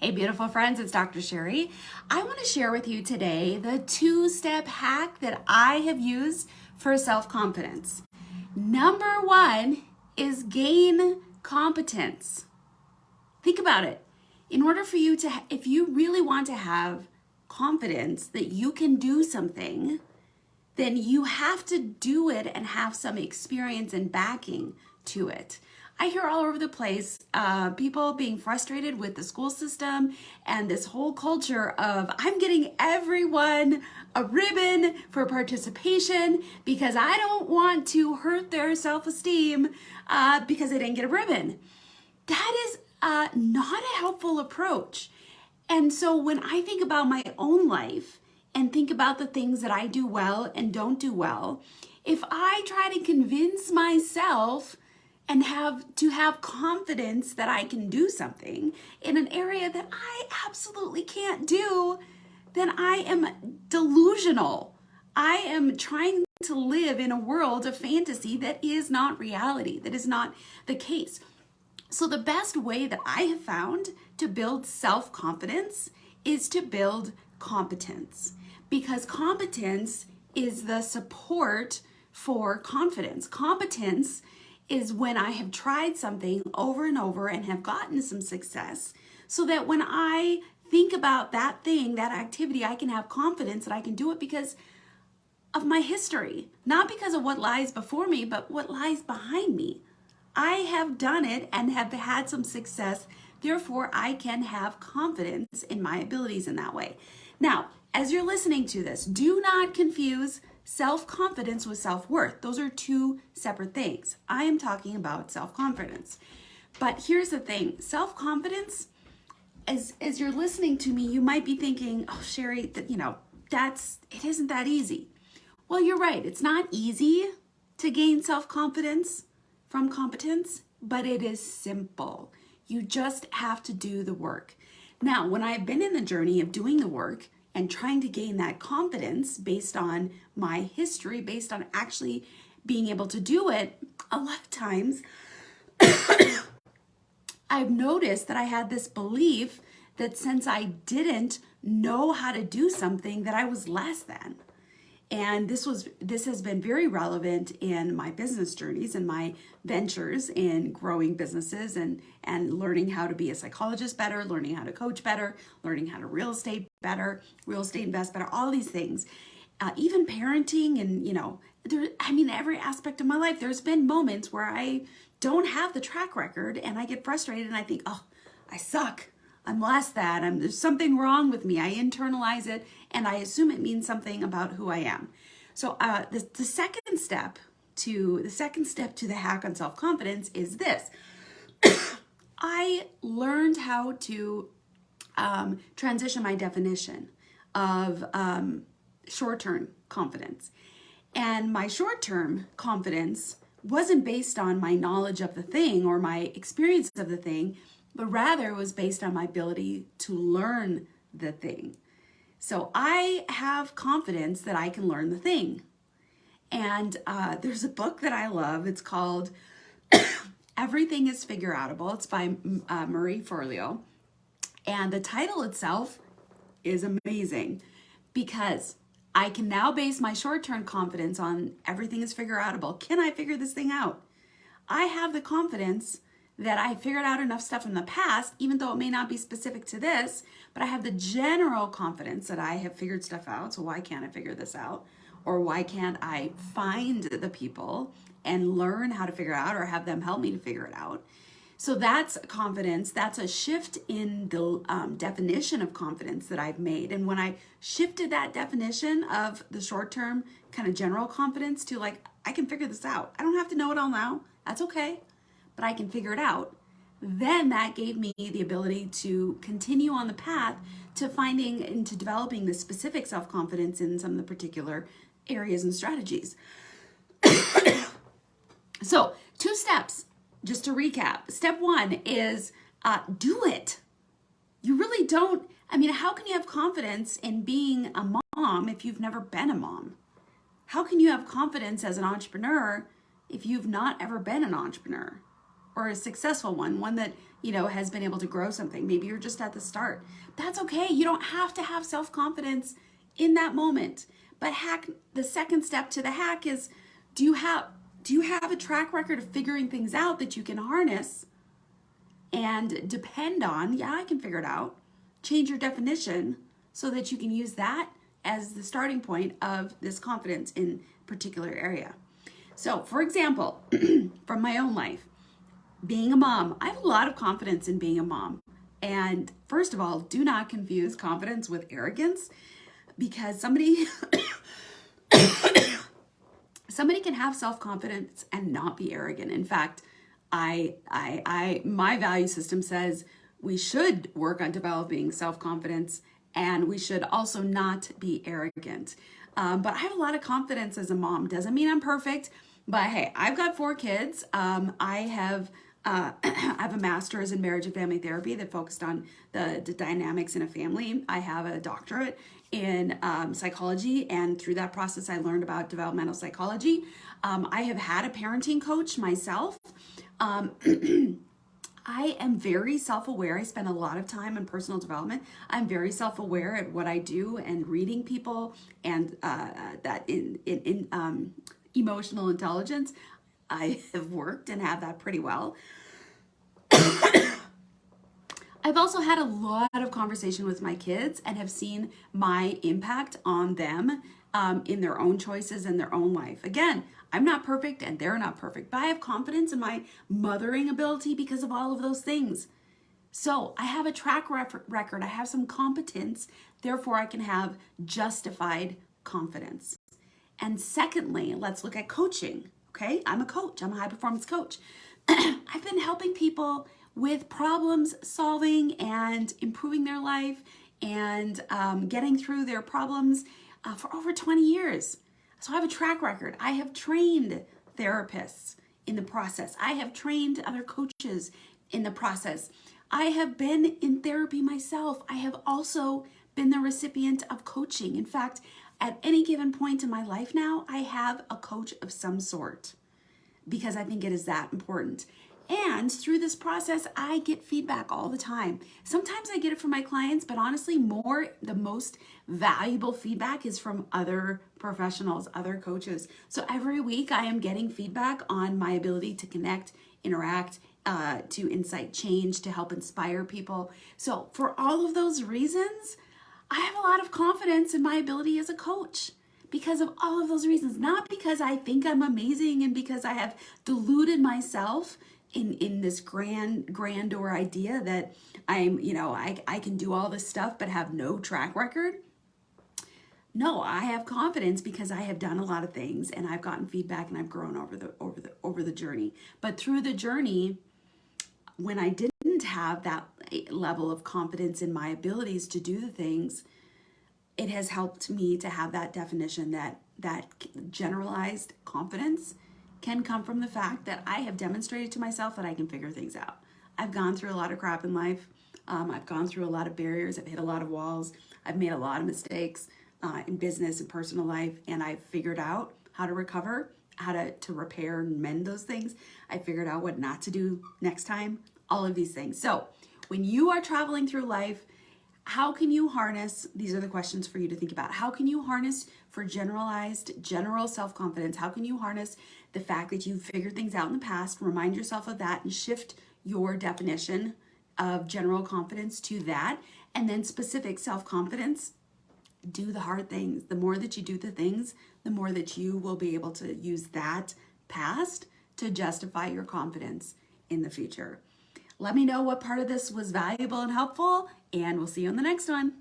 Hey, beautiful friends, it's Dr. Sheri. I want to share with you today the two-step hack that I have used for self-confidence. Number one is gain competence. Think about it. In order for you to, if you really want to have confidence that you can do something, then you have to do it and have some experience and backing to it. I hear all over the place people being frustrated with the school system and this whole culture of I'm getting everyone a ribbon for participation because I don't want to hurt their self-esteem because they didn't get a ribbon. That is not a helpful approach. And so when I think about my own life and think about the things that I do well and don't do well, if I try to convince myself and have confidence that I can do something in an area that I absolutely can't do, then I am delusional. I am trying to live in a world of fantasy that is not reality, that is not the case. So the best way that I have found to build self-confidence is to build competence, because competence is the support for confidence. Competence is when I have tried something over and over and have gotten some success, so that when I think about that thing, that activity, I can have confidence that I can do it because of my history, not because of what lies before me, but what lies behind me. I have done it and have had some success. Therefore, I can have confidence in my abilities in that way. Now, as you're listening to this, do not confuse self-confidence with self-worth. Those are two separate things. I am talking about self-confidence. But here's the thing, self-confidence, as you're listening to me, you might be thinking, oh, Sheri, it isn't that easy. Well, you're right. It's not easy to gain self-confidence from competence, but it is simple. You just have to do the work. Now, when I've been in the journey of doing the work and trying to gain that confidence based on my history, based on actually being able to do it, a lot of times I've noticed that I had this belief that since I didn't know how to do something, that I was less than. And this has been very relevant in my business journeys and my ventures in growing businesses and learning how to be a psychologist better, learning how to coach better, learning how to real estate invest better, all these things. Even parenting and, every aspect of my life, there's been moments where I don't have the track record and I get frustrated and I think, oh, I suck. I'm less than, there's something wrong with me. I internalize it and I assume it means something about who I am. So the second step to the hack on self-confidence is this. I learned how to transition my definition of short-term confidence. And my short-term confidence wasn't based on my knowledge of the thing or my experience of the thing, but rather it was based on my ability to learn the thing. So I have confidence that I can learn the thing. And there's a book that I love. It's called Everything is Figure Outable. It's by Marie Forleo. And the title itself is amazing because I can now base my short-term confidence on everything is figure outable. Can I figure this thing out? I have the confidence that I figured out enough stuff in the past, even though it may not be specific to this, but I have the general confidence that I have figured stuff out. So why can't I figure this out? Or why can't I find the people and learn how to figure it out or have them help me to figure it out? So that's confidence. That's a shift in the definition of confidence that I've made. And when I shifted that definition of the short-term kind of general confidence to I can figure this out. I don't have to know it all now. That's okay. But I can figure it out, then that gave me the ability to continue on the path to finding and to developing the specific self-confidence in some of the particular areas and strategies. So 2 steps, just to recap. Step 1 is do it. You really don't, how can you have confidence in being a mom if you've never been a mom? How can you have confidence as an entrepreneur if you've not ever been an entrepreneur? or a successful one that, you know, has been able to grow something. Maybe you're just at the start. That's okay. You don't have to have self-confidence in that moment. But the second step to the hack is, do you have a track record of figuring things out that you can harness and depend on? Yeah, I can figure it out. Change your definition so that you can use that as the starting point of this confidence in a particular area. So, for example, from my own life, being a mom, I have a lot of confidence in being a mom. And first of all, do not confuse confidence with arrogance, because somebody can have self-confidence and not be arrogant. In fact, my value system says we should work on developing self-confidence, and we should also not be arrogant. But I have a lot of confidence as a mom. Doesn't mean I'm perfect, but hey, I've got 4 kids. I have a master's in marriage and family therapy that focused on the dynamics in a family. I have a doctorate in psychology, and through that process, I learned about developmental psychology. I have had a parenting coach myself. I am very self-aware. I spend a lot of time in personal development. I'm very self-aware at what I do and reading people, and that in emotional intelligence, I have worked and have that pretty well. I've also had a lot of conversation with my kids and have seen my impact on them in their own choices and their own life. Again, I'm not perfect and they're not perfect, but I have confidence in my mothering ability because of all of those things. So I have a track record. I have some competence. Therefore, I can have justified confidence. And secondly, let's look at coaching. Okay, I'm a coach. I'm a high performance coach. I've been helping people with problems solving and improving their life and getting through their problems for over 20 years. So I have a track record. I have trained therapists in the process. I have trained other coaches in the process. I have been in therapy myself. I have also been the recipient of coaching. In fact, at any given point in my life now, I have a coach of some sort because I think it is that important. And through this process, I get feedback all the time. Sometimes I get it from my clients, but honestly, the most valuable feedback is from other professionals, other coaches. So every week I am getting feedback on my ability to connect, interact, to incite change, to help inspire people. So for all of those reasons, I have a lot of confidence in my ability as a coach. Because of all of those reasons, not because I think I'm amazing and because I have deluded myself in this grandeur idea that I can do all this stuff but have no track record. No, I have confidence because I have done a lot of things and I've gotten feedback and I've grown over the journey. But through the journey, when I didn't have that level of confidence in my abilities to do the things, it has helped me to have that definition that generalized confidence can come from the fact that I have demonstrated to myself that I can figure things out. I've gone through a lot of crap in life. I've gone through a lot of barriers. I've hit a lot of walls. I've made a lot of mistakes in business and personal life, and I've figured out how to recover, how to repair and mend those things. I figured out what not to do next time, all of these things. So when you are traveling through life, how can you harness, these are the questions for you to think about. How can you harness for general self-confidence? How can you harness the fact that you've figured things out in the past, remind yourself of that and shift your definition of general confidence to that, and then specific self-confidence? Do the hard things. The more that you do the things, the more that you will be able to use that past to justify your confidence in the future. Let me know what part of this was valuable and helpful, and we'll see you on the next one.